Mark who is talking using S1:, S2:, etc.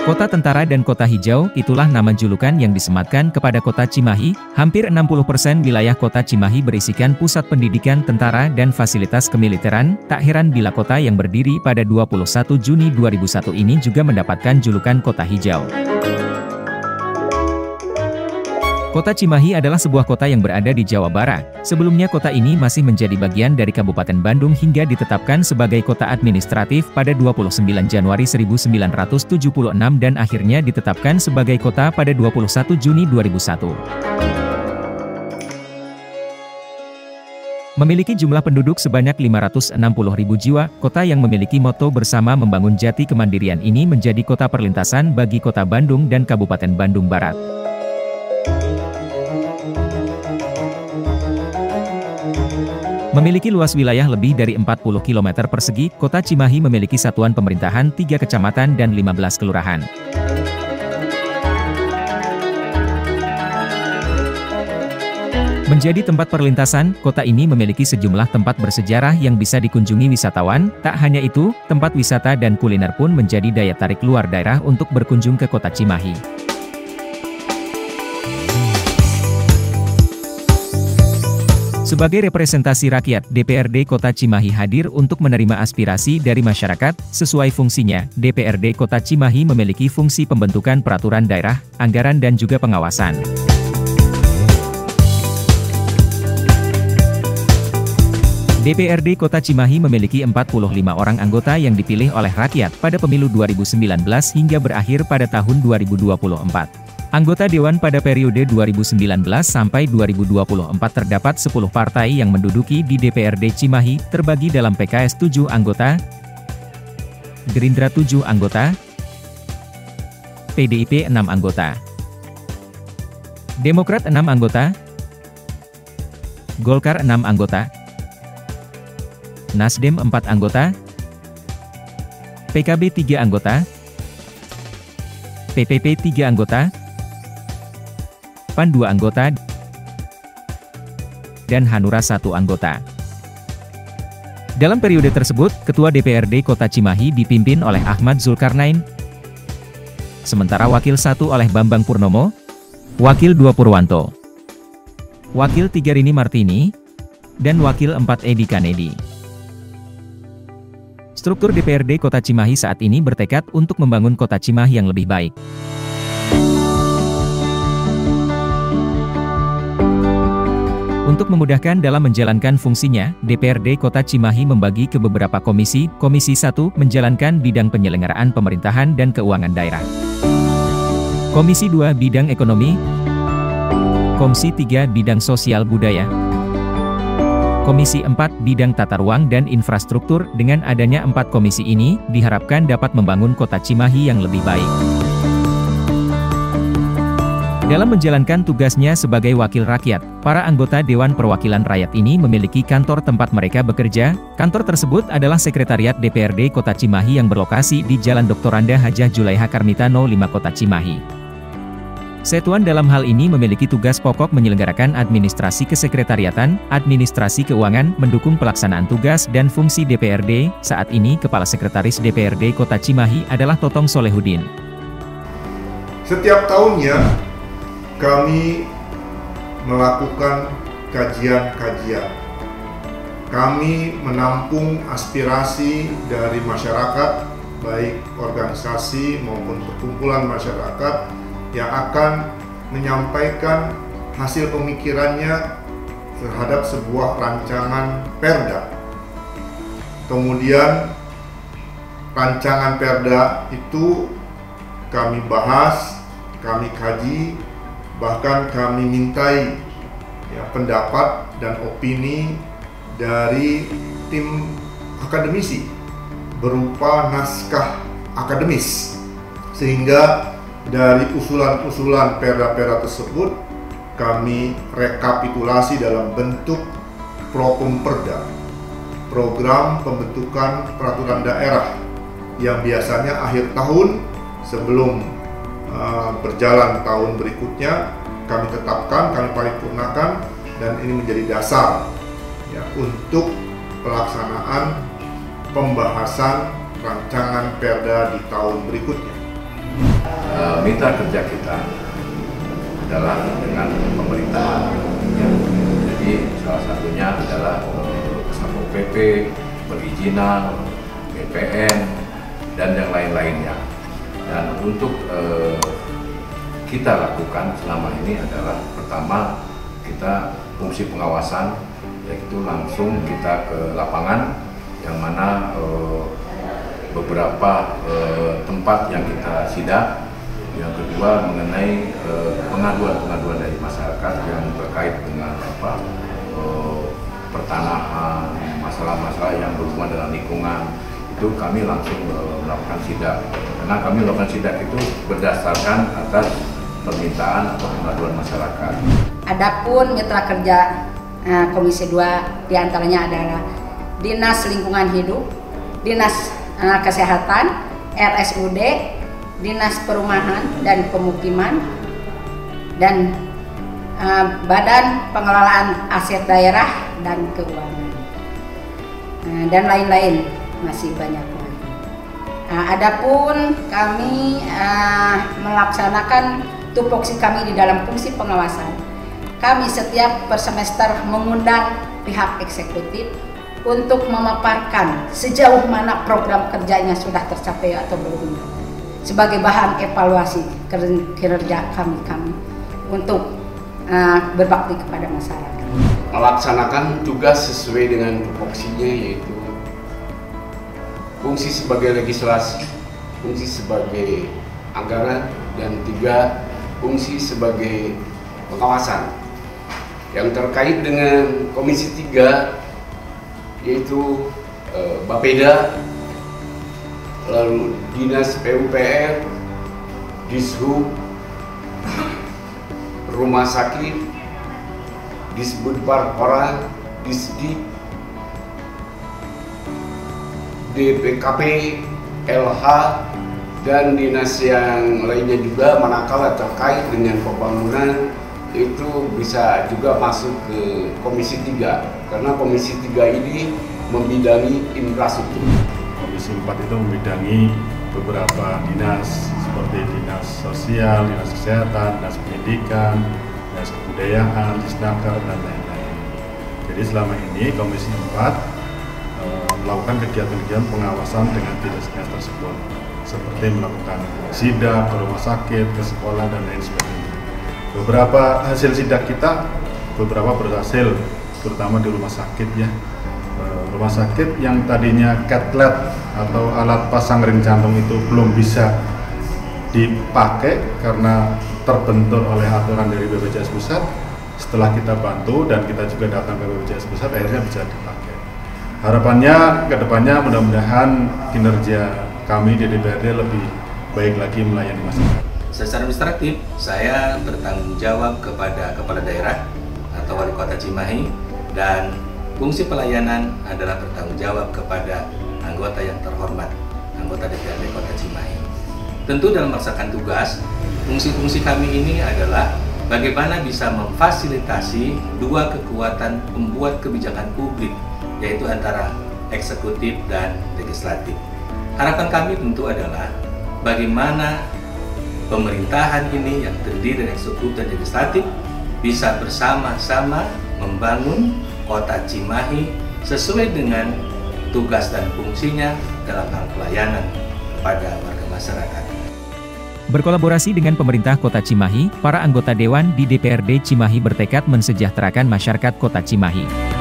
S1: Kota Tentara dan Kota Hijau, itulah nama julukan yang disematkan kepada Kota Cimahi. Hampir 60% wilayah Kota Cimahi berisikan pusat pendidikan tentara dan fasilitas kemiliteran. Tak heran bila kota yang berdiri pada 21 Juni 2001 ini juga mendapatkan julukan Kota Hijau. Kota Cimahi adalah sebuah kota yang berada di Jawa Barat. Sebelumnya kota ini masih menjadi bagian dari Kabupaten Bandung hingga ditetapkan sebagai kota administratif pada 29 Januari 1976 dan akhirnya ditetapkan sebagai kota pada 21 Juni 2001. Memiliki jumlah penduduk sebanyak 560.000 jiwa, kota yang memiliki moto bersama membangun jati kemandirian ini menjadi kota perlintasan bagi Kota Bandung dan Kabupaten Bandung Barat. Memiliki luas wilayah lebih dari 40 km persegi, Kota Cimahi memiliki satuan pemerintahan 3 kecamatan dan 15 kelurahan. Menjadi tempat perlintasan, kota ini memiliki sejumlah tempat bersejarah yang bisa dikunjungi wisatawan. Tak hanya itu, tempat wisata dan kuliner pun menjadi daya tarik luar daerah untuk berkunjung ke Kota Cimahi. Sebagai representasi rakyat, DPRD Kota Cimahi hadir untuk menerima aspirasi dari masyarakat. Sesuai fungsinya, DPRD Kota Cimahi memiliki fungsi pembentukan peraturan daerah, anggaran dan juga pengawasan. DPRD Kota Cimahi memiliki 45 orang anggota yang dipilih oleh rakyat pada pemilu 2019 hingga berakhir pada tahun 2024. Anggota Dewan pada periode 2019 sampai 2024 terdapat 10 partai yang menduduki di DPRD Cimahi, terbagi dalam PKS 7 anggota, Gerindra 7 anggota, PDIP 6 anggota, Demokrat 6 anggota, Golkar 6 anggota, Nasdem 4 anggota, PKB 3 anggota, PPP 3 anggota, PAN 2 anggota, dan Hanura 1 anggota. Dalam periode tersebut, Ketua DPRD Kota Cimahi dipimpin oleh Ahmad Zulkarnain, sementara Wakil 1 oleh Bambang Purnomo, Wakil 2 Purwanto, Wakil 3 Rini Martini, dan Wakil 4 Edi Kanedi. Struktur DPRD Kota Cimahi saat ini bertekad untuk membangun Kota Cimahi yang lebih baik. Untuk memudahkan dalam menjalankan fungsinya, DPRD Kota Cimahi membagi ke beberapa komisi. Komisi 1 menjalankan bidang penyelenggaraan pemerintahan dan keuangan daerah. Komisi 2 bidang ekonomi. Komisi 3 bidang sosial budaya. Komisi 4 bidang tata ruang dan infrastruktur. Dengan adanya 4 komisi ini, diharapkan dapat membangun Kota Cimahi yang lebih baik. Dalam menjalankan tugasnya sebagai wakil rakyat, para anggota Dewan Perwakilan Rakyat ini memiliki kantor tempat mereka bekerja. Kantor tersebut adalah Sekretariat DPRD Kota Cimahi yang berlokasi di Jalan Dr. Randa Hajah Julaiha Karmita 05 Kota Cimahi. Satuan dalam hal ini memiliki tugas pokok menyelenggarakan administrasi kesekretariatan, administrasi keuangan, mendukung pelaksanaan tugas dan fungsi DPRD. Saat ini Kepala Sekretaris DPRD Kota Cimahi adalah Totong Solehudin.
S2: Setiap tahunnya, kami melakukan kajian-kajian. Kami menampung aspirasi dari masyarakat, baik organisasi maupun perkumpulan masyarakat yang akan menyampaikan hasil pemikirannya terhadap sebuah rancangan perda. Kemudian rancangan perda itu kami bahas, kami kaji, bahkan kami mintai pendapat dan opini dari tim akademisi berupa naskah akademis, sehingga dari usulan-usulan perda-perda tersebut kami rekapitulasi dalam bentuk Prokumperda, program pembentukan peraturan daerah yang biasanya akhir tahun sebelum berjalan tahun berikutnya kami tetapkan, kami paripurnakan, dan ini menjadi dasar untuk pelaksanaan pembahasan rancangan perda di tahun berikutnya.
S3: mitra kerja kita adalah dengan pemerintahan. Ya. Jadi salah satunya adalah Satpol PP, perizinan, BPN, dan yang lain-lainnya. Dan untuk kita lakukan selama ini adalah pertama kita fungsi pengawasan, yaitu langsung kita ke lapangan yang mana beberapa tempat yang kita sidak. Yang kedua mengenai pengaduan-pengaduan dari masyarakat yang terkait dengan pertanahan, masalah-masalah yang berhubungan dengan lingkungan, itu kami langsung melakukan sidak. Karena kami melakukan sidak itu berdasarkan atas permintaan atau pengaduan masyarakat.
S4: Adapun mitra kerja Komisi 2 diantaranya adalah Dinas Lingkungan Hidup, Dinas Kesehatan, RSUD, Dinas Perumahan dan Pemukiman, dan Badan Pengelolaan Aset Daerah dan Keuangan, dan lain-lain, masih banyak lagi. Adapun kami melaksanakan tupoksi kami di dalam fungsi pengawasan. Kami setiap per semester mengundang pihak eksekutif untuk memaparkan sejauh mana program kerjanya sudah tercapai atau belum, sebagai bahan evaluasi kinerja kami untuk berbakti kepada masyarakat.
S5: Melaksanakan tugas sesuai dengan tupoksinya, yaitu fungsi sebagai legislasi, fungsi sebagai anggaran, dan 3 fungsi sebagai pengawasan. Yang terkait dengan Komisi 3 yaitu Bapeda, lalu Dinas PUPR, Dishub, Rumah Sakit, Disbudparpora, Disdik, DPKP, LH, dan dinas yang lainnya juga, manakala terkait dengan pembangunan itu bisa juga masuk ke Komisi 3, karena Komisi 3 ini membidangi infrastruktur.
S6: Komisi 4 itu membidangi beberapa dinas seperti dinas sosial, dinas kesehatan, dinas pendidikan, dinas kebudayaan, disnaker, dan lain-lain. Jadi selama ini Komisi 4 melakukan kegiatan-kegiatan pengawasan dengan dinas-dinas tersebut, seperti melakukan sidak ke rumah sakit, ke sekolah, dan lain sebagainya. Beberapa hasil sidak kita, beberapa berhasil, terutama di rumah sakit ya. Rumah sakit yang tadinya catlet atau alat pasang ring jantung itu belum bisa dipakai karena terbentur oleh aturan dari BPJS Pusat. Setelah kita bantu dan kita juga datang ke BPJS Pusat, akhirnya bisa dipakai. Harapannya ke depannya mudah-mudahan kinerja kami di DPRD lebih baik lagi melayani masyarakat.
S7: Secara administratif, saya bertanggung jawab kepada Kepala Daerah atau Wali Kota Cimahi, dan fungsi pelayanan adalah bertanggung jawab kepada anggota yang terhormat, anggota DPRD Kota Cimahi. Tentu dalam melaksanakan tugas, fungsi-fungsi kami ini adalah bagaimana bisa memfasilitasi 2 kekuatan pembuat kebijakan publik, yaitu antara eksekutif dan legislatif. Harapan kami tentu adalah bagaimana pemerintahan ini yang terdiri dari eksekutif dan legislatif bisa bersama-sama membangun Kota Cimahi sesuai dengan tugas dan fungsinya dalam hal pelayanan kepada warga masyarakat.
S1: Berkolaborasi dengan pemerintah Kota Cimahi, para anggota Dewan di DPRD Cimahi bertekad mensejahterakan masyarakat Kota Cimahi.